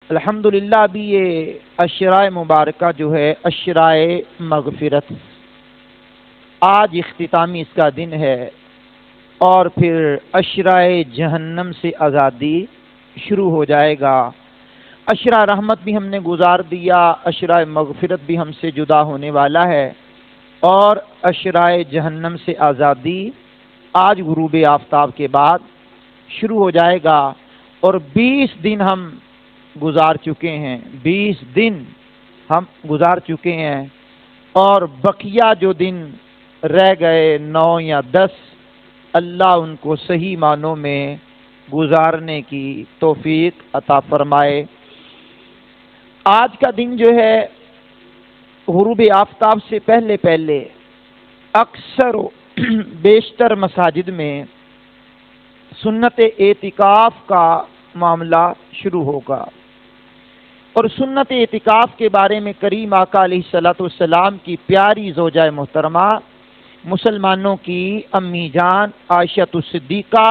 الحمدللہ ابھی یہ عشرۂ مبارکہ جو ہے عشرۂ مغفرت، آج اختتامی اس کا دن ہے، اور پھر عشرۂ جہنم سے آزادی شروع ہو جائے گا۔ عشرۂ رحمت بھی ہم نے گزار دیا، عشرۂ مغفرت بھی ہم سے جدا ہونے والا ہے، اور عشرۂ جہنم سے آزادی آج غروب آفتاب کے بعد شروع ہو جائے گا۔ اور 20 دن ہم گزار چکے ہیں، 20 دن ہم گزار چکے ہیں، اور بقیہ جو دن رہ گئے 9 یا 10، اللہ ان کو صحیح معنوں میں گزارنے کی توفیق عطا فرمائے۔ آج کا دن جو ہے غروب آفتاب سے پہلے پہلے اکثر و بیشتر مساجد میں سنت اعتکاف کا معاملہ شروع ہوگا، اور سنت اعتکاف کے بارے میں کریم آقا علیہ الصلوۃ والسلام کی پیاری زوجہ محترمہ مسلمانوں کی امی جان عائشہ الصدیقہ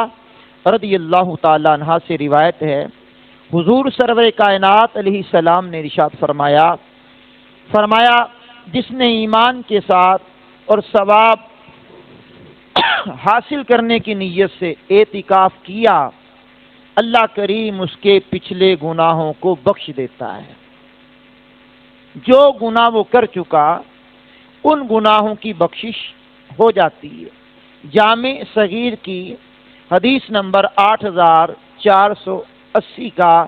رضی اللہ تعالی عنہا سے روایت ہے، حضور سرور کائنات علیہ السلام نے ارشاد فرمایا جس نے ایمان کے ساتھ اور ثواب حاصل کرنے کی نیت سے اعتکاف کیا، اللہ کریم اس کے پچھلے گناہوں کو بخش دیتا ہے۔ جو گناہ وہ کر چکا ان گناہوں کی بخشش ہو جاتی ہے۔ جامع صغیر کی حدیث نمبر 8480 کا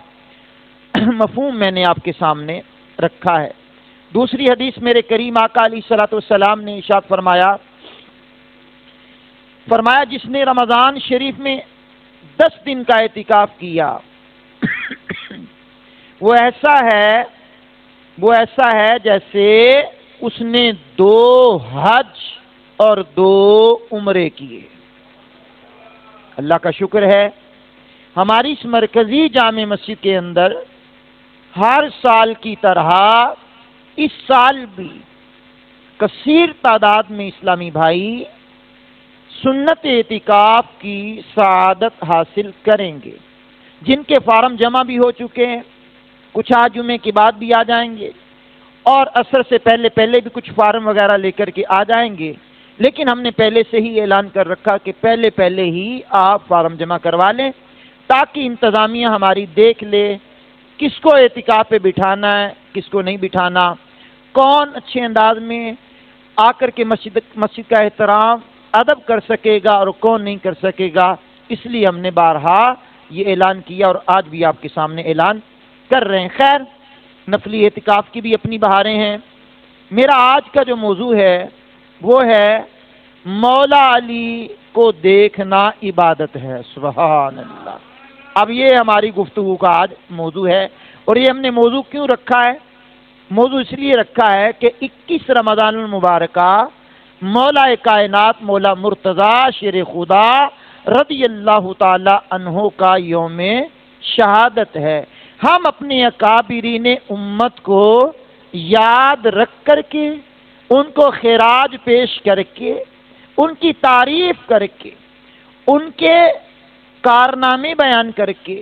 مفہوم میں نے آپ کے سامنے رکھا ہے۔ دوسری حدیث میرے کریم آقا علیہ الصلوۃ والسلام نے ارشاد فرمایا جس نے رمضان شریف میں 10 دن کا اعتکاف کیا وہ ایسا ہے جیسے اس نے 2 حج اور 2 عمرے کیے۔ اللہ کا شکر ہے ہماری اس مرکزی جامع مسجد کے اندر ہر سال کی طرح اس سال بھی کثیر تعداد میں اسلامی بھائی سنت اعتکاف کی سعادت حاصل کریں گے۔ جن کے فارم جمع بھی ہو چکے ہیں، کچھ آج جمعے کے بعد بھی آ جائیں گے، اور عصر سے پہلے بھی کچھ فارم وغیرہ لے کر کے آ جائیں گے، لیکن ہم نے پہلے سے ہی اعلان کر رکھا کہ پہلے ہی آپ فارم جمع کروا لیں، تاکہ انتظامیہ ہماری دیکھ لے کس کو اعتکاف پہ بٹھانا ہے، کس کو نہیں بٹھانا، کون اچھے انداز میں آ کر کے مسجد کا احترام ادب کر سکے گا اور کون نہیں کر سکے گا۔ اس لیے ہم نے بارہا یہ اعلان کیا، اور آج بھی آپ کے سامنے اعلان کر رہے ہیں۔ خیر، نفلی اعتکاف کی بھی اپنی بہاریں ہیں۔ میرا آج کا جو موضوع ہے وہ ہے مولا علی کو دیکھنا عبادت ہے۔ سبحان اللہ۔ اب یہ ہماری گفتگو کا آج موضوع ہے، اور یہ ہم نے موضوع کیوں رکھا ہے؟ موضوع اس لیے رکھا ہے کہ 21 رمضان المبارکہ مولا کائنات مولا مرتضیٰ شیر خدا رضی اللہ تعالی عنہ کا یوم شہادت ہے۔ ہم اپنے اکابرین امت کو یاد رکھ کر کے، ان کو خراج پیش کر کے، ان کی تعریف کر کے، ان کے کارنامے بیان کر کے،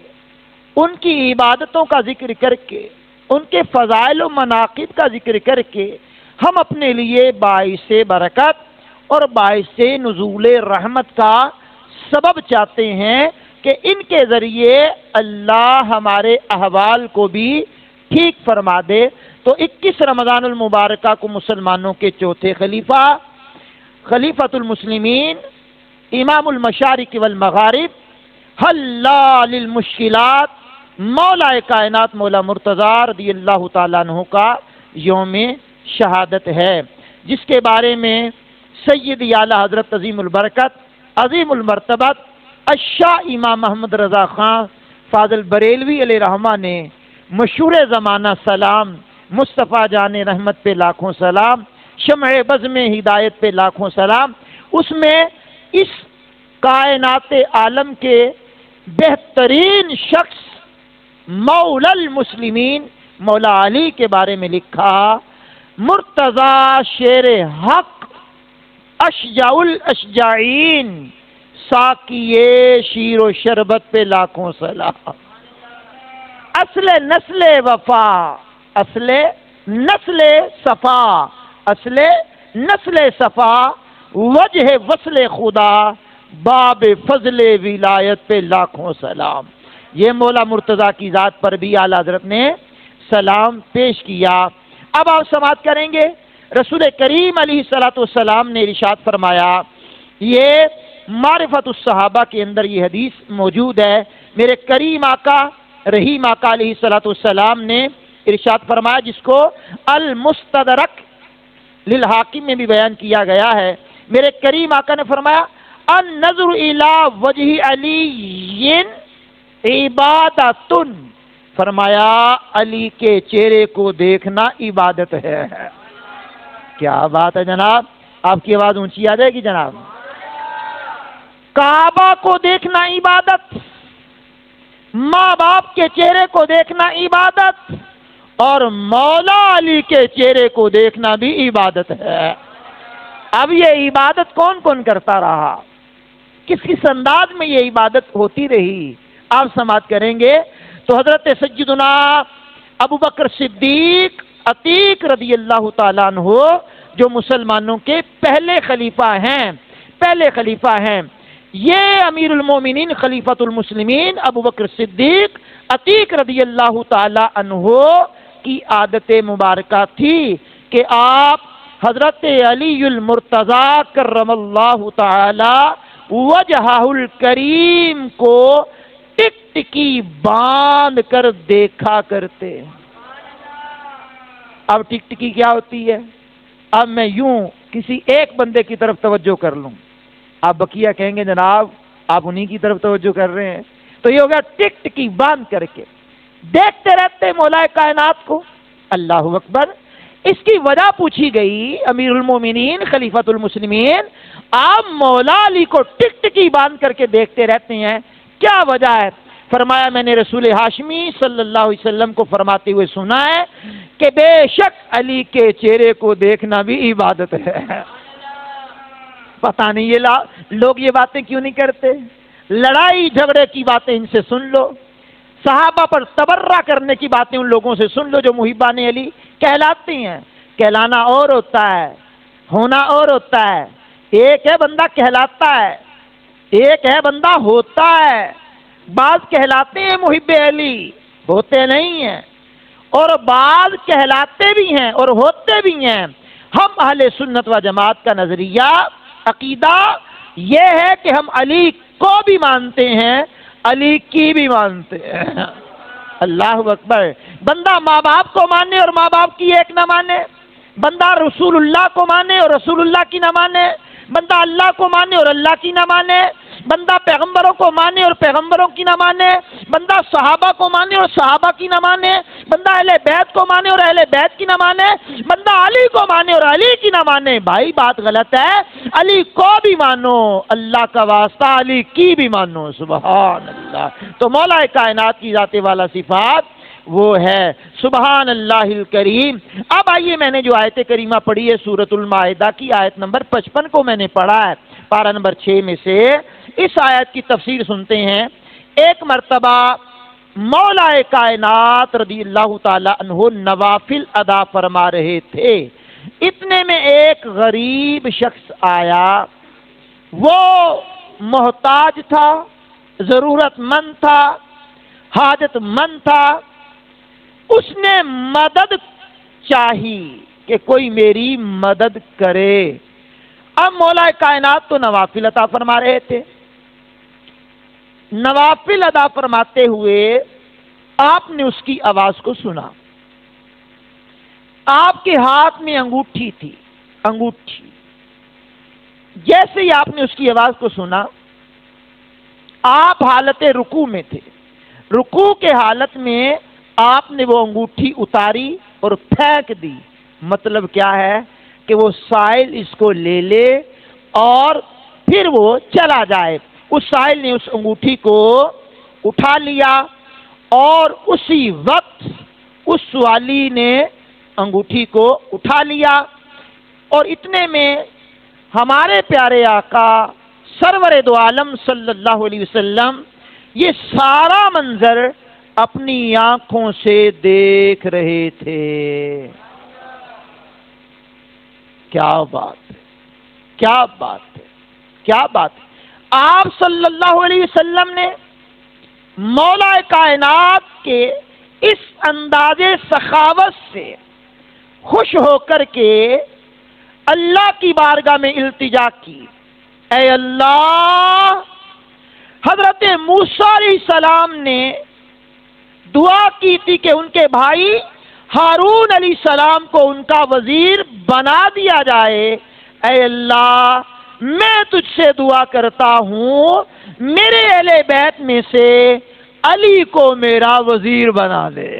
ان کی عبادتوں کا ذکر کر کے، ان کے فضائل و مناقب کا ذکر کر کے ہم اپنے لیے باعث برکت اور باعث نزول رحمت کا سبب چاہتے ہیں کہ ان کے ذریعے اللہ ہمارے احوال کو بھی ٹھیک فرما دے۔ تو 21 رمضان المبارکہ کو مسلمانوں کے چوتھے خلیفۃ المسلمین، امام المشارق والمغارب، حلال المشکلات، مولا کائنات مولا مرتضیٰ رضی اللہ تعالیٰ عنہ کا یوم شہادت ہے، جس کے بارے میں سید اعلیٰ حضرت عظیم البرکت عظیم المرتبت الشاہ امام محمد رضا خان فاضل بریلوی علیہ رحمہ نے مشہور زمانہ سلام، مصطفیٰ جان رحمت پہ لاکھوں سلام، شمع بزم ہدایت پہ لاکھوں سلام، اس میں اس کائنات عالم کے بہترین شخص مولا المسلمین مولا علی کے بارے میں لکھا، مرتضیٰ شیر حق اشجع الاشجعین، ساقی شیر و شربت پہ لاکھوں سلام۔ اصل نسل وفا، اصل نسل صفا، اصل نسل صفا، وجہ وصل خدا، باب فضل ولایت پہ لاکھوں سلام۔ یہ مولا مرتضیٰ کی ذات پر بھی اعلیٰ حضرت نے سلام پیش کیا۔ اب آپ سماعت کریں گے، رسول کریم علیہ الصلوۃ والسلام نے ارشاد فرمایا، یہ معرفت الصحابہ کے اندر یہ حدیث موجود ہے، میرے کریم آقا رحیم آقا علیہ الصلوۃ والسلام نے ارشاد فرمایا، جس کو المستدرک للحاکم میں بھی بیان کیا گیا ہے۔ میرے کریم آقا نے فرمایا، النظر الی وجہ علی عبادت، فرمایا علی کے چہرے کو دیکھنا عبادت ہے۔ کیا بات ہے جناب، آپ کی آواز اونچی آ جائے گی جناب۔ کعبہ کو دیکھنا عبادت، ماں باپ کے چہرے کو دیکھنا عبادت، اور مولا علی کے چہرے کو دیکھنا بھی عبادت ہے۔ اب یہ عبادت کون کون کرتا رہا، کس کس انداز میں یہ عبادت ہوتی رہی، آپ سماعت کریں گے تو حضرت سیدنا ابو بکر صدیق عتیق رضی اللہ تعالیٰ عنہ، جو مسلمانوں کے پہلے خلیفہ ہیں، یہ امیر المومنین خلیفۃ المسلمین ابو بکر صدیق عتیق رضی اللہ تعالیٰ عنہ کی عادت مبارکہ تھی کہ آپ حضرت علی المرتضیٰ کرم اللہ تعالی وجہہ الکریم کو ٹک ٹکی باندھ کر دیکھا کرتے۔ اب ٹک ٹکی کیا ہوتی ہے؟ اب میں یوں کسی ایک بندے کی طرف توجہ کر لوں، آپ بقیہ کہیں گے جناب آپ انہی کی طرف توجہ کر رہے ہیں، تو یہ ہو گیا ٹک ٹکی باندھ کر کے دیکھتے رہتے مولا کائنات کو۔ اللہ اکبر۔ اس کی وجہ پوچھی گئی، امیر المومنین خلیفۃ المسلمین آپ مولا علی کو ٹک ٹکی باندھ کر کے دیکھتے رہتے ہیں، کیا وجہ ہے؟ فرمایا میں نے رسول ہاشمی صلی اللہ علیہ وسلم کو فرماتے ہوئے سنا ہے کہ بے شک علی کے چہرے کو دیکھنا بھی عبادت ہے۔ پتہ نہیں یہ لوگ یہ باتیں کیوں نہیں کرتے؟ لڑائی جھگڑے کی باتیں ان سے سن لو، صحابہ پر تبرہ کرنے کی باتیں ان لوگوں سے سن لو جو محبان علی کہلاتے ہیں۔ کہلانا اور ہوتا ہے، ہونا اور ہوتا ہے۔ ایک ہے بندہ کہلاتا ہے، ایک ہے بندہ ہوتا ہے۔ بعض کہلاتے ہیں محب علی، ہوتے نہیں ہیں، اور بعض کہلاتے بھی ہیں اور ہوتے بھی ہیں۔ ہم اہل سنت و جماعت کا نظریہ عقیدہ یہ ہے کہ ہم علی کو بھی مانتے ہیں، علی کی بھی مانتے ہیں۔ اللہ اکبر۔ بندہ ماں باپ کو مانے اور ماں باپ کی ایک نہ مانے، بندہ رسول اللہ کو مانے اور رسول اللہ کی نہ مانے، بندہ اللہ کو مانے اور اللہ کی نہ مانے، بندہ پیغمبروں کو مانے اور پیغمبروں کی نہ مانے، بندہ صحابہ کو مانے اور صحابہ کی نہ مانے، بندہ اہل بیت کو مانے اور اہل بیت کی نہ مانے، بندہ علی کو مانے اور علی کی نہ مانے۔ بھائی بات غلط ہے، علی کو بھی مانو، اللہ کا واسطہ علی کی بھی مانو۔ سبحان اللہ۔ تو مولا کائنات کی ذات والا صفات وہ ہے سبحان اللہ الکریم۔ اب آئیے، میں نے جو آیت کریمہ پڑھی ہے سورۃ المائدہ کی آیت نمبر 55 کو میں نے پڑھا ہے، پارہ نمبر 6 میں سے اس آیت کی تفسیر سنتے ہیں۔ ایک مرتبہ مولا کائنات رضی اللہ تعالی عنہ نوافل ادا فرما رہے تھے، اتنے میں ایک غریب شخص آیا، وہ محتاج تھا، ضرورت مند تھا، حاجت مند تھا، اس نے مدد چاہی کہ کوئی میری مدد کرے۔ اب مولا کائنات تو نوافل عطا فرما رہے تھے، نوافل ادا فرماتے ہوئے آپ نے اس کی آواز کو سنا۔ آپ کے ہاتھ میں انگوٹھی تھی، انگوٹھی۔ جیسے ہی آپ نے اس کی آواز کو سنا، آپ حالت رکوع میں تھے، رکوع کے حالت میں آپ نے وہ انگوٹھی اتاری اور پھینک دی۔ مطلب کیا ہے کہ وہ سائل اس کو لے لے اور پھر وہ چلا جائے۔ اس سائل نے اس انگوٹھی کو اٹھا لیا اور اسی وقت اس سوالی نے انگوٹھی کو اٹھا لیا، اور اتنے میں ہمارے پیارے آقا سرور دو عالم صلی اللہ علیہ وسلم یہ سارا منظر اپنی آنکھوں سے دیکھ رہے تھے۔ کیا بات ہے، کیا بات ہے، کیا بات ہے۔ آپ صلی اللہ علیہ وسلم نے مولا کائنات کے اس انداز سخاوت سے خوش ہو کر کے اللہ کی بارگاہ میں التجا کی، اے اللہ، حضرت موسیٰ علیہ السلام نے دعا کی تھی کہ ان کے بھائی ہارون علیہ السلام کو ان کا وزیر بنا دیا جائے، اے اللہ میں تجھ سے دعا کرتا ہوں میرے اہل بیت میں سے علی کو میرا وزیر بنا دے۔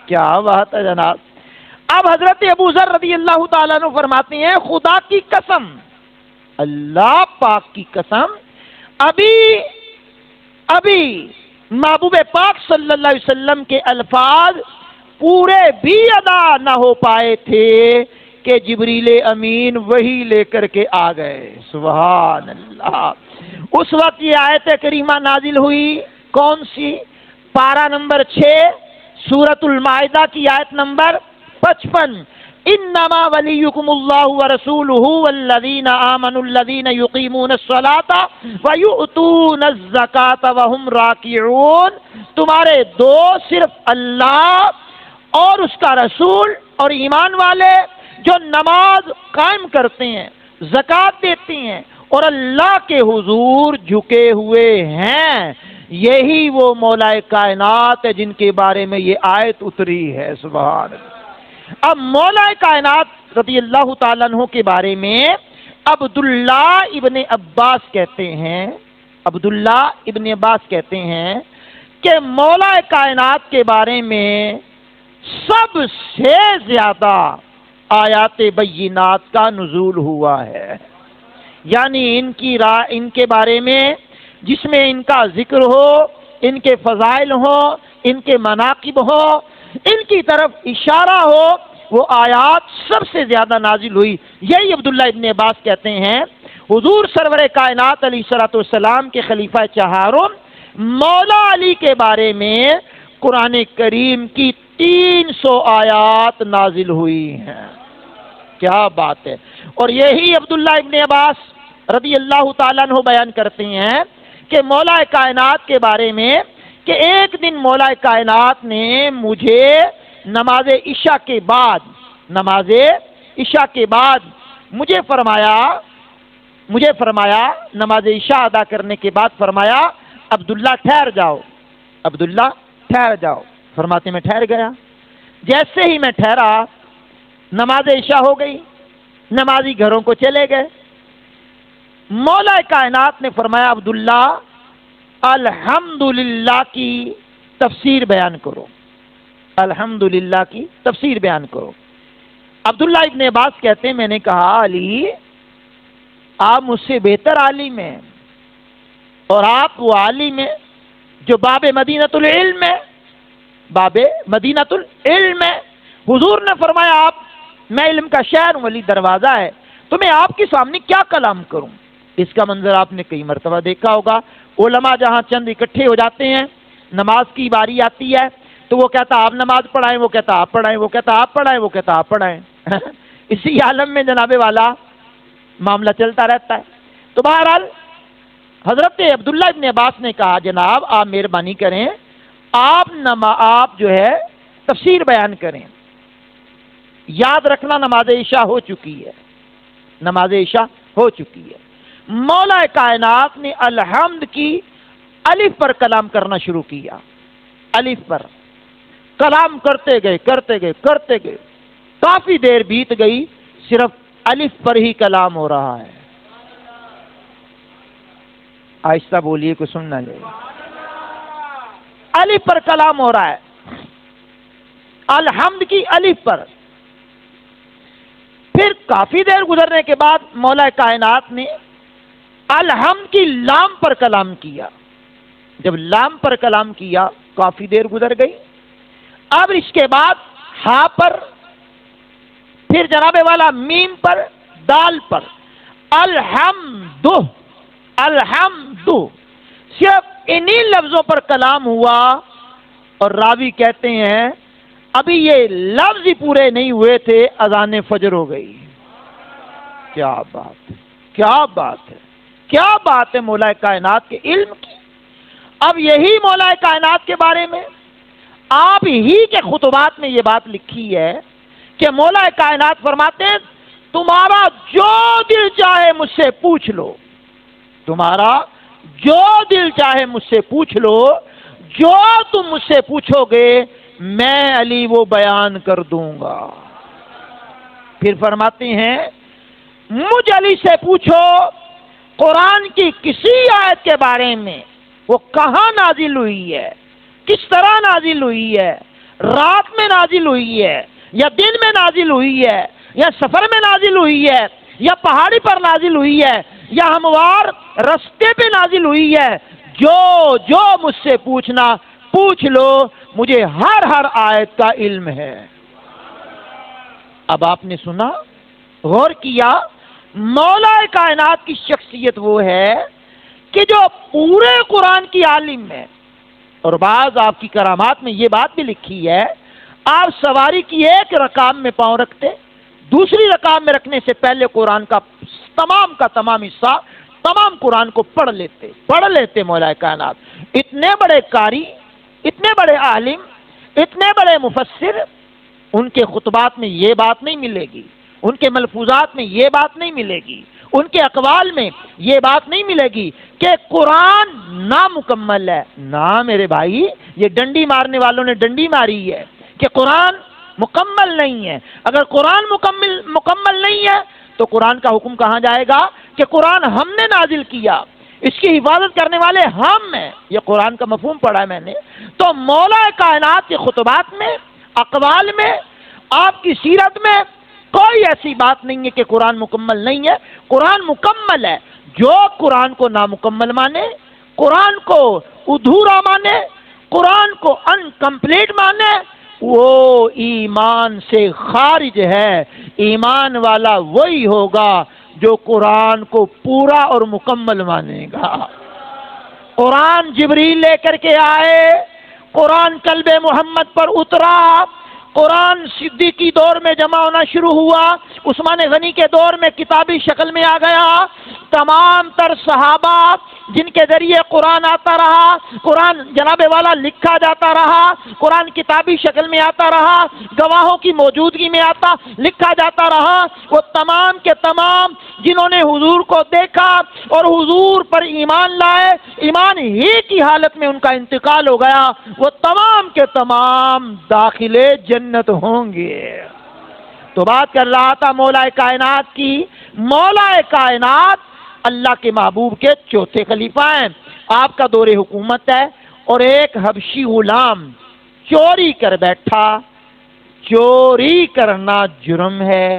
کیا بات ہے جناب۔ اب حضرت ابو ذر رضی اللہ تعالیٰ عنہ فرماتے ہیں خدا کی قسم، اللہ پاک کی قسم، ابھی محبوب پاک صلی اللہ علیہ وسلم کے الفاظ پورے بھی ادا نہ ہو پائے تھے کہ جبریل امین وہی لے کر کے آ گئے۔ سبحان اللہ۔ اس وقت یہ آیت کریمہ نازل ہوئی، کون سی؟ پارہ نمبر 6 سورۃ المائدہ کی آیت نمبر 55، انما ولیکم اللہ ورسولہ والذین آمنوا الذین یقیمون الصلاۃ ویؤتون الزکاۃ وہم راکعون۔ تمہارے دوست صرف اللہ اور اس کا رسول اور ایمان والے جو نماز قائم کرتے ہیں، زکوٰۃ دیتے ہیں اور اللہ کے حضور جھکے ہوئے ہیں، یہی وہ مولا کائنات ہے جن کے بارے میں یہ آیت اتری ہے۔ سبحان اللہ۔ اب مولا کائنات رضی اللہ تعالیٰ عنہ کے بارے میں عبداللہ ابن عباس کہتے ہیں، عبداللہ ابن عباس کہتے ہیں کہ مولا کائنات کے بارے میں سب سے زیادہ آیات بینات کا نزول ہوا ہے، یعنی ان کے بارے میں جس میں ان کا ذکر ہو، ان کے فضائل ہو، ان کے مناقب ہو، ان کی طرف اشارہ ہو، وہ آیات سب سے زیادہ نازل ہوئی۔ یہی عبداللہ ابن عباس کہتے ہیں حضور سرور کائنات علیہ الصلوۃ والسلام کے خلیفہ چہارم مولا علی کے بارے میں قرآن کریم کی 300 آیات نازل ہوئی ہیں۔ کیا بات ہے۔ اور یہی عبداللہ ابن عباس رضی اللہ تعالیٰ عنہ بیان کرتے ہیں کہ مولا کائنات کے بارے میں کہ ایک دن مولا کائنات نے مجھے نماز عشاء کے بعد مجھے فرمایا نماز عشاء ادا کرنے کے بعد فرمایا عبداللہ ٹھہر جاؤ، عبداللہ ٹھہر جاؤ۔ فرماتے میں ٹھہر گیا۔ جیسے ہی میں ٹھہرا نماز عشاء ہو گئی، نمازی گھروں کو چلے گئے۔ مولا کائنات نے فرمایا عبداللہ الحمدللہ کی تفسیر بیان کرو، الحمدللہ کی تفسیر بیان کرو۔ عبداللہ ابن عباس کہتے ہیں میں نے کہا علی آپ مجھ سے بہتر عالم ہیں، اور آپ وہ عالم ہیں جو باب مدینۃ العلم ہے، باب مدینۃ العلم ہے۔ حضور نے فرمایا آپ میں علم کا شہر ہوں، ولی دروازہ ہے، تو میں آپ کے سامنے کیا کلام کروں؟ اس کا منظر آپ نے کئی مرتبہ دیکھا ہوگا، علماء جہاں چند اکٹھے ہو جاتے ہیں، نماز کی باری آتی ہے تو وہ کہتا آپ نماز پڑھائیں، وہ کہتا آپ پڑھائیں، وہ کہتا آپ پڑھائیں، وہ کہتا آپ پڑھائیں۔ اسی عالم میں جناب والا معاملہ چلتا رہتا ہے۔ تو بہرحال حضرت عبداللہ ابن عباس نے کہا جناب آپ مہربانی کریں، آپ جو ہے تفسیر بیان کریں۔ یاد رکھنا نماز عشاء ہو چکی ہے، نماز عشاء ہو چکی ہے۔ مولا کائنات نے الحمد کی الف پر کلام کرنا شروع کیا، الف پر کلام کرتے گئے، کافی دیر بیت گئی، صرف الف پر ہی کلام ہو رہا ہے۔ آہستہ بولیے کو سننا جائے، الف پر کلام ہو رہا ہے، الحمد کی الف پر۔ پھر کافی دیر گزرنے کے بعد مولا کائنات نے الحمد کی لام پر کلام کیا۔ جب لام پر کلام کیا کافی دیر گزر گئی، اب اس کے بعد ہا پر، پھر جناب والا میم پر، دال پر، الحمد، صرف انہی لفظوں پر کلام ہوا اور راوی کہتے ہیں ابھی یہ لفظ ہی پورے نہیں ہوئے تھے اذان فجر ہو گئی۔ کیا بات ہے، کیا بات ہے، کیا بات ہے مولا کائنات کے علم کی۔ اب یہی مولا کائنات کے بارے میں آپ ہی کے خطبات میں یہ بات لکھی ہے کہ مولا کائنات فرماتے ہیں تمہارا جو دل چاہے مجھ سے پوچھ لو، تمہارا جو دل چاہے مجھ سے پوچھ لو، جو تم مجھ سے پوچھو گے میں علی وہ بیان کر دوں گا۔ پھر فرماتے ہیں مجھ علی سے پوچھو قرآن کی کسی آیت کے بارے میں، وہ کہاں نازل ہوئی ہے، کس طرح نازل ہوئی ہے، رات میں نازل ہوئی ہے یا دن میں نازل ہوئی ہے یا سفر میں نازل ہوئی ہے یا پہاڑی پر نازل ہوئی ہے یا ہموار رستے پہ نازل ہوئی ہے، جو مجھ سے پوچھنا پوچھ لو، مجھے ہر آیت کا علم ہے۔ اب آپ نے سنا، غور کیا، مولا کائنات کی شخصیت وہ ہے کہ جو پورے قرآن کی عالم ہے۔ اور بعض آپ کی کرامات میں یہ بات بھی لکھی ہے آپ سواری کی ایک رکاب میں پاؤں رکھتے، دوسری رکاب میں رکھنے سے پہلے قرآن کا تمام حصہ تمام قرآن کو پڑھ لیتے مولا کائنات۔ اتنے بڑے قاری، اتنے بڑے عالم، اتنے بڑے مفسر، ان کے خطبات میں یہ بات نہیں ملے گی، ان کے ملفوظات میں یہ بات نہیں ملے گی، ان کے اقوال میں یہ بات نہیں ملے گی کہ قرآن نامکمل ہے۔ نہ میرے بھائی، یہ ڈنڈی مارنے والوں نے ڈنڈی ماری ہے کہ قرآن مکمل نہیں ہے۔ اگر قرآن مکمل نہیں ہے تو قرآن کا حکم کہاں جائے گا کہ قرآن ہم نے نازل کیا، اس کی حفاظت کرنے والے ہم ہیں۔ یہ قرآن کا مفہوم پڑھا ہے میں نے۔ تو مولا کائنات کے خطبات میں، اقوال میں، آپ کی سیرت میں کوئی ایسی بات نہیں ہے کہ قرآن مکمل نہیں ہے۔ قرآن مکمل ہے۔ جو قرآن کو نامکمل مانے، قرآن کو ادھورا مانے، قرآن کو انکمپلیٹ مانے، وہ ایمان سے خارج ہے۔ ایمان والا وہی ہوگا جو قرآن کو پورا اور مکمل مانے گا۔ قرآن جبریل لے کر کے آئے، قرآن قلب محمد پر اترا، قرآن صدیقی دور میں جمع ہونا شروع ہوا، عثمان غنی کے دور میں کتابی شکل میں آ گیا، تمام تر صحابہ جن کے ذریعے قرآن آتا رہا، قرآن جناب والا لکھا جاتا رہا، قرآن کتابی شکل میں آتا رہا، گواہوں کی موجودگی میں لکھا جاتا رہا، وہ تمام کے تمام جنہوں نے حضور کو دیکھا اور حضور پر ایمان لائے، ایمان ہی کی حالت میں ان کا انتقال ہو گیا، وہ تمام کے تمام داخلے جنت ہوں گے۔ تو بات کر رہا تھا مولا کائنات کی۔ مولا کائنات اللہ کے محبوب کے چوتھے خلیفہ ہیں۔ آپ کا دور حکومت ہے اور ایک حبشی غلام چوری کر بیٹھا۔ چوری کرنا جرم ہے،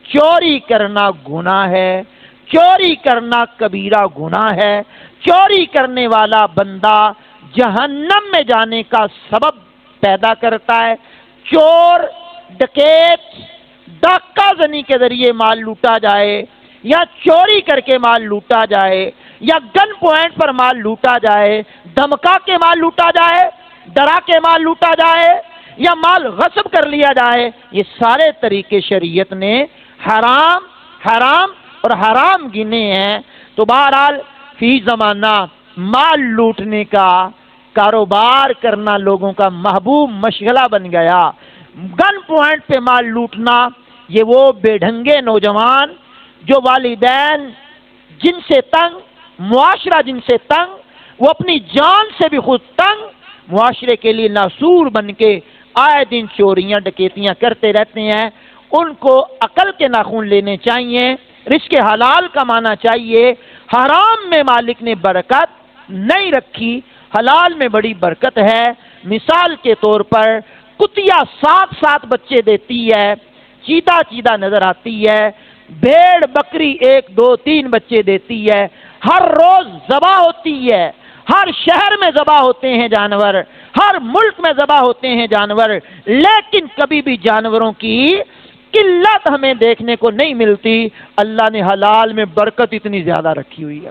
چوری کرنا گناہ ہے، چوری کرنا کبیرہ گناہ ہے، چوری کرنے والا بندہ جہنم میں جانے کا سبب پیدا کرتا ہے۔ چور، ڈکیت، ڈاکہ زنی کے ذریعے مال لوٹا جائے یا چوری کر کے مال لوٹا جائے یا گن پوائنٹ پر مال لوٹا جائے، دھمکا کے مال لوٹا جائے، ڈرا کے مال لوٹا جائے یا مال غصب کر لیا جائے، یہ سارے طریقے شریعت نے حرام اور حرام گنے ہیں۔ تو بہرحال فی زمانہ مال لوٹنے کا کاروبار کرنا لوگوں کا محبوب مشغلہ بن گیا۔ گن پوائنٹ پہ مال لوٹنا، یہ وہ بے ڈھنگے نوجوان جو والدین جن سے تنگ، معاشرہ جن سے تنگ، وہ اپنی جان سے بھی خود تنگ، معاشرے کے لیے ناسور بن کے آئے دن چوریاں ڈکیتیاں کرتے رہتے ہیں، ان کو عقل کے ناخن لینے چاہیے، رزق حلال کمانا چاہیے۔ حرام میں مالک نے برکت نہیں رکھی، حلال میں بڑی برکت ہے۔ مثال کے طور پر کتیا 7 بچے دیتی ہے، چیدہ نظر آتی ہے، بھیڑ بکری 1 2 3 بچے دیتی ہے، ہر روز ذبح ہوتی ہے، ہر شہر میں ذبح ہوتے ہیں جانور، ہر ملک میں ذبح ہوتے ہیں جانور، لیکن کبھی بھی جانوروں کی قلت ہمیں دیکھنے کو نہیں ملتی۔ اللہ نے حلال میں برکت اتنی زیادہ رکھی ہوئی ہے۔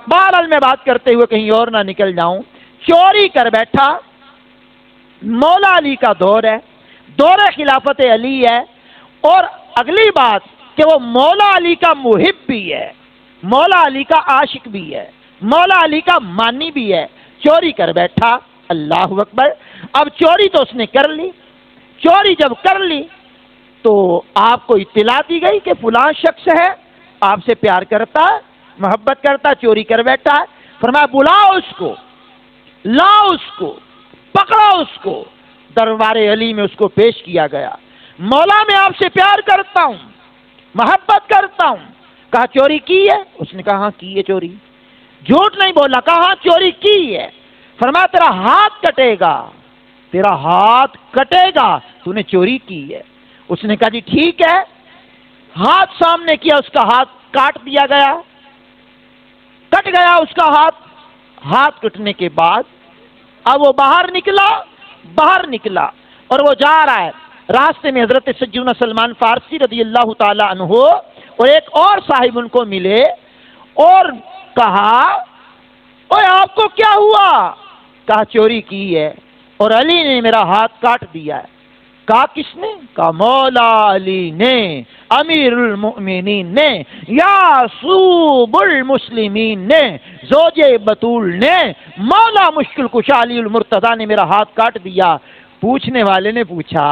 بہرحال میں بات کرتے ہوئے کہیں اور نہ نکل جاؤں، چوری کر بیٹھا. مولا علی کا دور ہے، دور خلافت علی ہے، اور اگلی بات کہ وہ مولا علی کا محب بھی ہے، مولا علی کا عاشق بھی ہے، مولا علی کا مانی بھی ہے. چوری کر بیٹھا. اللہ اکبر. اب چوری تو اس نے کر لی. چوری جب کر لی تو آپ کو اطلاع دی گئی کہ فلاں شخص ہے، آپ سے پیار کرتا ہے، محبت کرتا ہے، چوری کر بیٹھا ہے. فرمایا بلاؤ اس کو، لاؤ اس کو، پکڑا اس کو. دربار علی میں اس کو پیش کیا گیا. مولا میں آپ سے پیار کرتا ہوں، محبت کرتا ہوں. کہا چوری کی ہے؟ اس نے کہا ہاں کی ہے چوری. جھوٹ نہیں بولا، کہا ہاں چوری کی ہے. فرمایا تیرا ہاتھ کٹے گا، تیرا ہاتھ کٹے گا، تو نے چوری کی ہے. اس نے کہا جی ٹھیک ہے. ہاتھ سامنے کیا، اس کا ہاتھ کاٹ دیا گیا، کٹ گیا اس کا ہاتھ. ہاتھ کٹنے کے بعد اب وہ باہر نکلا اور وہ جا رہا ہے. راستے میں حضرت سیدنا سلمان فارسی رضی اللہ تعالی عنہ اور ایک اور صاحب ان کو ملے اور کہا اوے آپ کو کیا ہوا؟ کہا چوری کی ہے اور علی نے میرا ہاتھ کاٹ دیا ہے. کہا کس نے؟ کہا مولا علی نے، امیر المؤمنین نے، یعصوب المسلمین نے، زوج بطول نے، مولا مشکل کشا علی المرتضی نے میرا ہاتھ کاٹ دیا. پوچھنے والے نے پوچھا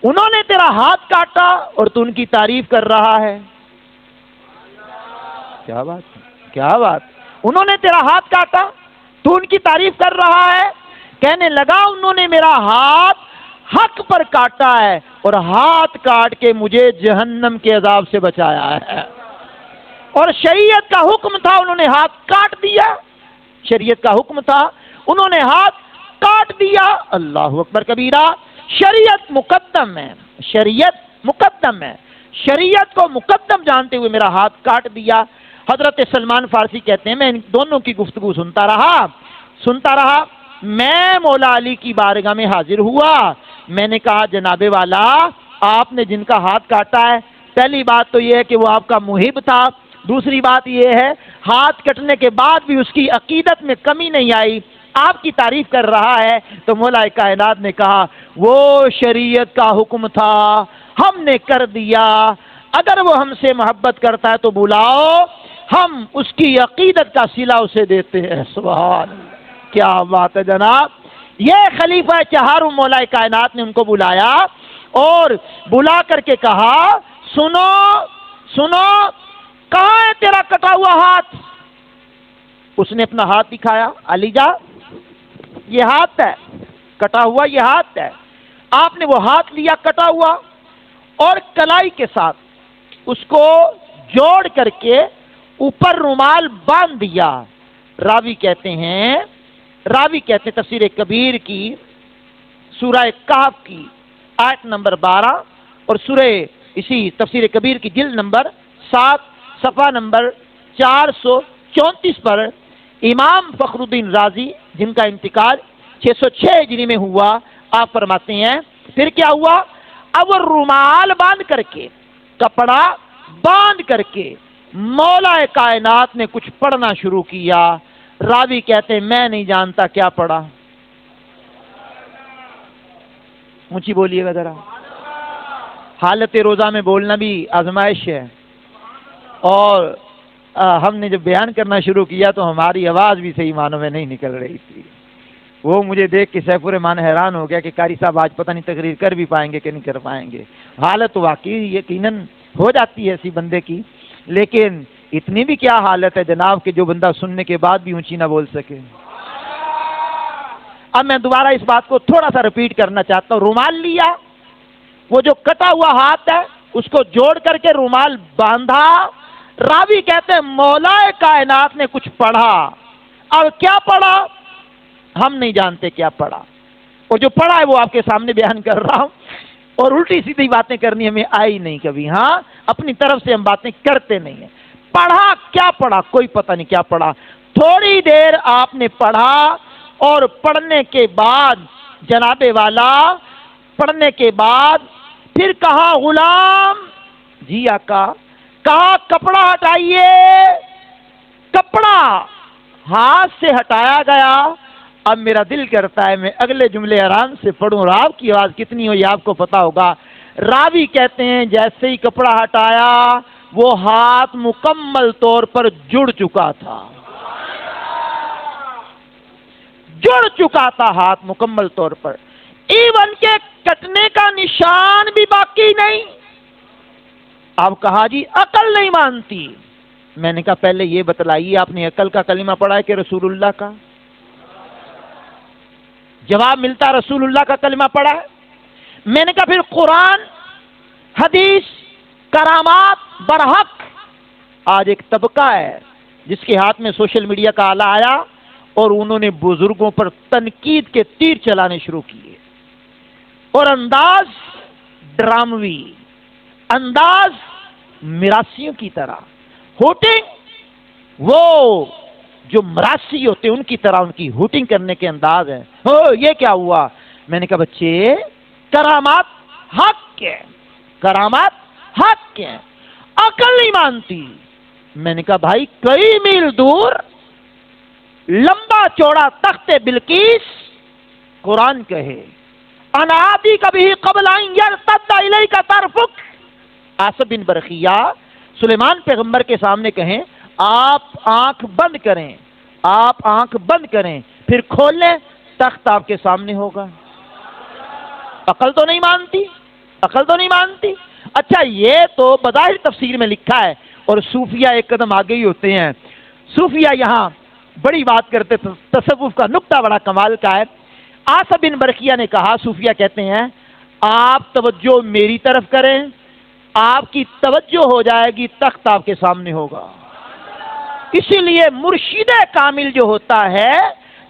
انہوں نے تیرا ہاتھ کاٹا اور تو ان کی تعریف کر رہا ہے؟ کیا بات. انہوں نے تیرا ہاتھ کاٹا تو ان کی تعریف کر رہا ہے. کہنے لگا انہوں نے میرا ہاتھ حق پر کاٹا ہے اور ہاتھ کاٹ کے مجھے جہنم کے عذاب سے بچایا ہے، اور شریعت کا حکم تھا انہوں نے ہاتھ کاٹ دیا. شریعت کا حکم تھا انہوں نے ہاتھ کاٹ دیا. اللہ اکبر کبیرہ. شریعت مقدم ہے، شریعت مقدم ہے. شریعت کو مقدم جانتے ہوئے میرا ہاتھ کاٹ دیا. حضرت سلمان فارسی کہتے ہیں میں ان دونوں کی گفتگو سنتا رہا. میں مولا علی کی بارگاہ میں حاضر ہوا. میں نے کہا جناب والا آپ نے جن کا ہاتھ کاٹا ہے، پہلی بات تو یہ ہے کہ وہ آپ کا محب تھا. دوسری بات یہ ہے ہاتھ کٹنے کے بعد بھی اس کی عقیدت میں کمی نہیں آئی، آپ کی تعریف کر رہا ہے. تو مولا کائنات نے کہا وہ شریعت کا حکم تھا، ہم نے کر دیا. اگر وہ ہم سے محبت کرتا ہے تو بلاؤ، ہم اس کی عقیدت کا صلہ اسے دیتے ہیں. سبحان اللہ. کیا بات ہے جناب. یہ خلیفہ چہارم مولا کائنات نے ان کو بلایا اور بلا کر کے کہا سنو کہاں ہے تیرا کٹا ہوا ہاتھ؟ اس نے اپنا ہاتھ دکھایا. علی جا یہ ہاتھ ہے کٹا ہوا، یہ ہاتھ ہے. آپ نے وہ ہاتھ لیا کٹا ہوا اور کلائی کے ساتھ اس کو جوڑ کر کے اوپر رومال باندھ دیا. راوی کہتے ہیں تفسیر کبیر کی سورہ کہف کی آیت نمبر 12 اور سورہ اسی تفسیر کبیر کی جلد نمبر 7 صفحہ نمبر 434 پر امام فخر الدین رازی جن کا انتقال 606 ہجری میں ہوا، آپ فرماتے ہیں پھر کیا ہوا؟ اب وہ رومال باندھ کر کے، کپڑا باندھ کر کے مولا کائنات نے کچھ پڑھنا شروع کیا. راوی کہتے ہیں میں نہیں جانتا کیا پڑھا. اونچی بولیے گا ذرا. حالت روزہ میں بولنا بھی آزمائش ہے، اور ہم نے جب بیان کرنا شروع کیا تو ہماری آواز بھی صحیح معنوں میں نہیں نکل رہی تھی. وہ مجھے دیکھ کے سیف الرحمان حیران ہو گیا کہ قاری صاحب آج پتہ نہیں تقریر کر بھی پائیں گے کہ نہیں کر پائیں گے. حالت واقعی یقیناً ہو جاتی ہے ایسی بندے کی، لیکن اتنی بھی کیا حالت ہے جناب کہ جو بندہ سننے کے بعد بھی اونچی نہ بول سکے. اب میں دوبارہ اس بات کو تھوڑا سا ریپیٹ کرنا چاہتا ہوں. رومال لیا، وہ جو کٹا ہوا ہاتھ ہے اس کو جوڑ کر کے رومال باندھا. راوی کہتے ہیں مولا کائنات نے کچھ پڑھا. اب کیا پڑھا ہم نہیں جانتے کیا پڑھا، اور جو پڑھا ہے وہ آپ کے سامنے بیان کر رہا ہوں. اور الٹی سیدھی باتیں کرنی ہمیں آئی نہیں کبھی. ہاں اپنی طرف سے ہم باتیں کرتے نہیں ہیں. پڑھا کیا پڑھا کوئی پتہ نہیں کیا پڑھا. تھوڑی دیر آپ نے پڑھا اور پڑھنے کے بعد جناب والا پڑھنے کے بعد پھر کہا غلام جی آقا، کہا کپڑا ہٹائیے. کپڑا ہاتھ سے ہٹایا گیا. اب میرا دل کرتا ہے میں اگلے جملے آرام سے پڑھوں، اور آپ کی آواز کتنی ہو یہ آپ کو پتا ہوگا۔ راوی کہتے ہیں جیسے ہی کپڑا ہٹایا وہ ہاتھ مکمل طور پر جڑ چکا تھا، جڑ چکا تھا ہاتھ مکمل طور پر، ایون کے کٹنے کا نشان بھی باقی نہیں۔ اب کہا جی عقل نہیں مانتی۔ میں نے کہا پہلے یہ بتلائیے آپ نے عقل کا کلمہ پڑھا ہے کہ رسول اللہ کا؟ جواب ملتا رسول اللہ کا کلمہ پڑھا ہے۔ میں نے کہا پھر قرآن، حدیث، کرامات برحق۔ آج ایک طبقہ ہے جس کے ہاتھ میں سوشل میڈیا کا آلہ آیا اور انہوں نے بزرگوں پر تنقید کے تیر چلانے شروع کیے، اور انداز ڈراموی، انداز مراسیوں کی طرح، ہوٹنگ وہ جو مراسی ہوتے ہیں ان کی طرح ان کی ہوٹنگ کرنے کے انداز ہے۔ یہ کیا ہوا؟ میں نے کہا بچے کرامات حق کے، کرامات حق کے، عقل نہیں مانتی۔ میں نے کہا بھائی کئی میل دور لمبا چوڑا تخت بلقیس قرآن کہے انادی کبھی قبل ان یرتد الیک طرفک، آصف بن برخیہ سلیمان پیغمبر کے سامنے کہیں آپ آنکھ بند کریں، آپ آنکھ بند کریں پھر کھول لیں، تخت آپ کے سامنے ہوگا۔ عقل تو نہیں مانتی، عقل تو نہیں مانتی۔ اچھا یہ تو بظاہر تفسیر میں لکھا ہے، اور صوفیہ ایک قدم آگے ہی ہوتے ہیں۔ صوفیہ یہاں بڑی بات کرتے، تصوف کا نقطہ بڑا کمال کا ہے۔ آصف بن برقیہ نے کہا، صوفیہ کہتے ہیں آپ توجہ میری طرف کریں، آپ کی توجہ ہو جائے گی، تخت آپ کے سامنے ہوگا۔ اسی لیے مرشد کامل جو ہوتا ہے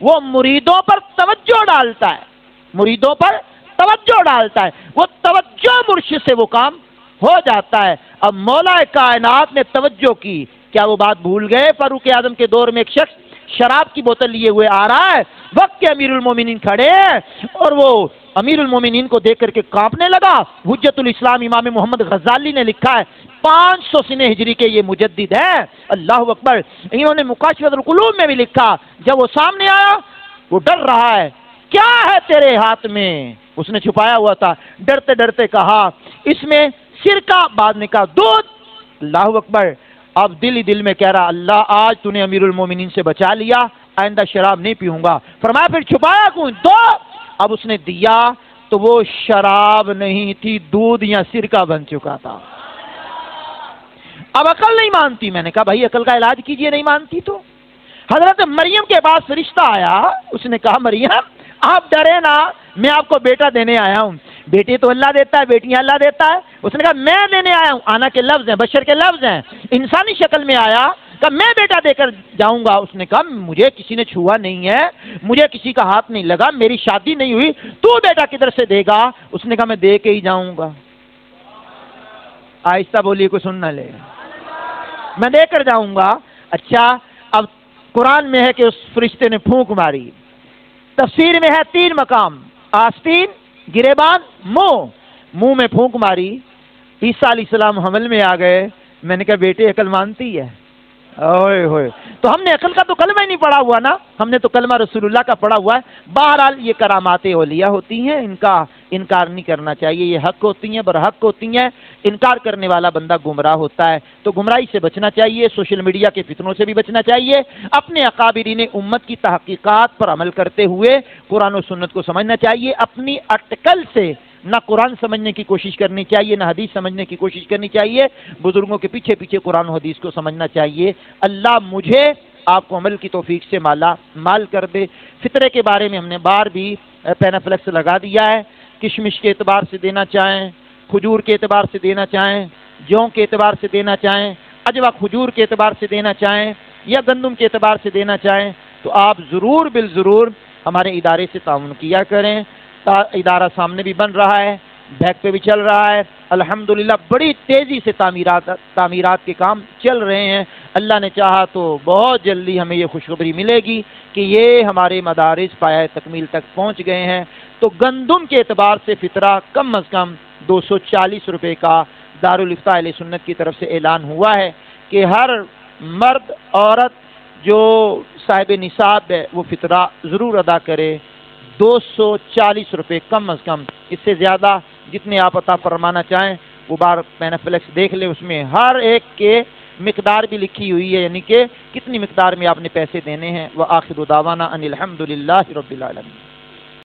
وہ مریدوں پر توجہ ڈالتا ہے، مریدوں پر توجہ ڈالتا ہے، وہ توجہ مرشد سے وہ کام ہو جاتا ہے۔ اب مولا کائنات نے توجہ کی، کیا وہ بات بھول گئے؟ فاروق اعظم کے دور میں ایک شخص شراب کی بوتل لیے ہوئے آ رہا ہے، وقت کے امیر المومنین کھڑے ہیں، اور وہ امیر المومنین کو دیکھ کر کے کانپنے لگا۔ حجت الاسلام امام محمد غزالی نے لکھا ہے 500 سنہ ہجری کے یہ مجدد ہیں، اللہ اکبر۔ انہوں نے مکاشفۃ القلوب میں بھی لکھا، جب وہ سامنے آیا وہ ڈر رہا ہے، کیا ہے تیرے ہاتھ میں؟ اس نے چھپایا ہوا تھا، ڈرتے ڈرتے کہا اس میں سرکہ، بعد نے کہا دودھ، اللہ اکبر۔ اب دل ہی دل میں کہہ رہا اللہ آج تو نے امیر المومنین سے بچا لیا، آئندہ شراب نہیں پیوں گا۔ فرمایا پھر چھپایا کیوں؟ دو۔ اب اس نے دیا تو وہ شراب نہیں تھی، دودھ یا سرکہ بن چکا تھا۔ اب عقل نہیں مانتی۔ میں نے کہا بھائی عقل کا علاج کیجئے، نہیں مانتی تو۔ حضرت مریم کے پاس فرشتہ آیا، اس نے کہا مریم آپ ڈرے نا، میں آپ کو بیٹا دینے آیا ہوں۔ بیٹے تو اللہ دیتا ہے، بیٹیاں اللہ دیتا ہے۔ اس نے کہا میں دینے آیا ہوں، آنا کے لفظ ہیں، بشر کے لفظ ہیں، انسانی شکل میں آیا، کہا میں بیٹا دے کر جاؤں گا۔ اس نے کہا مجھے کسی نے چھوا نہیں ہے، مجھے کسی کا ہاتھ نہیں لگا، میری شادی نہیں ہوئی، تو بیٹا کدھر سے دے گا؟ اس نے کہا میں دے کے ہی جاؤں گا۔ آہستہ بولیے کوئی سن نہ لے، میں دے کر جاؤں گا۔ اچھا اب قرآن میں ہے کہ اس فرشتے نے پھونک ماری، تفسیر میں ہے 3 مقام، آستین، گریبان، منہ میں پھونک ماری۔ عیسیٰ علیہ السلام حمل میں آ گئے۔ میں نے کہا بیٹے عقل مانتی ہے؟ اوئے ہوئے، تو ہم نے عقل کا تو کلمہ ہی نہیں پڑھا ہوا نا، ہم نے تو کلمہ رسول اللہ کا پڑھا ہوا ہے۔ بہرحال یہ کرامات اولیاء ہوتی ہیں، ان کا انکار نہیں کرنا چاہیے، یہ حق ہوتی ہیں، برحق ہوتی ہیں۔ انکار کرنے والا بندہ گمراہ ہوتا ہے، تو گمراہی سے بچنا چاہیے، سوشل میڈیا کے فتنوں سے بھی بچنا چاہیے، اپنے اکابرین امت کی تحقیقات پر عمل کرتے ہوئے قرآن و سنت کو سمجھنا چاہیے، اپنی اٹکل سے نہ قرآن سمجھنے کی کوشش کرنی چاہیے، نہ حدیث سمجھنے کی کوشش کرنی چاہیے، بزرگوں کے پیچھے پیچھے قرآن و حدیث کو سمجھنا چاہیے۔ اللہ مجھے آپ کو عمل کی توفیق سے مال کر دے۔ فطرے کے بارے میں ہم نے بار بھی پینافلیکس لگا دیا ہے، کشمش کے اعتبار سے دینا چاہیں، کھجور کے اعتبار سے دینا چاہیں، جوں کے اعتبار سے دینا چاہیں، اجوا کھجور کے اعتبار سے دینا چاہیں یا گندم کے اعتبار سے دینا چاہیں، تو آپ ضرور بالضرور ہمارے ادارے سے تعاون کیا کریں۔ ادارہ سامنے بھی بن رہا ہے، بیک پہ بھی چل رہا ہے، الحمدللہ بڑی تیزی سے تعمیرات کے کام چل رہے ہیں۔ اللہ نے چاہا تو بہت جلدی ہمیں یہ خوشخبری ملے گی کہ یہ ہمارے مدارس پایہ تکمیل تک پہنچ گئے ہیں۔ تو گندم کے اعتبار سے فطرہ کم از کم 240 روپے کا دارالافتاء اہل سنت کی طرف سے اعلان ہوا ہے کہ ہر مرد، عورت، جو صاحب نصاب ہے وہ فطرہ ضرور ادا کرے، 240 روپے کم از کم، اس سے زیادہ جتنے آپ عطا فرمانا چاہیں وہ بار پینافلیکس دیکھ لیں، اس میں ہر ایک کے مقدار بھی لکھی ہوئی ہے، یعنی کہ کتنی مقدار میں آپ نے پیسے دینے ہیں۔ وآخر دعوانا ان الحمد للہ رب العالمین۔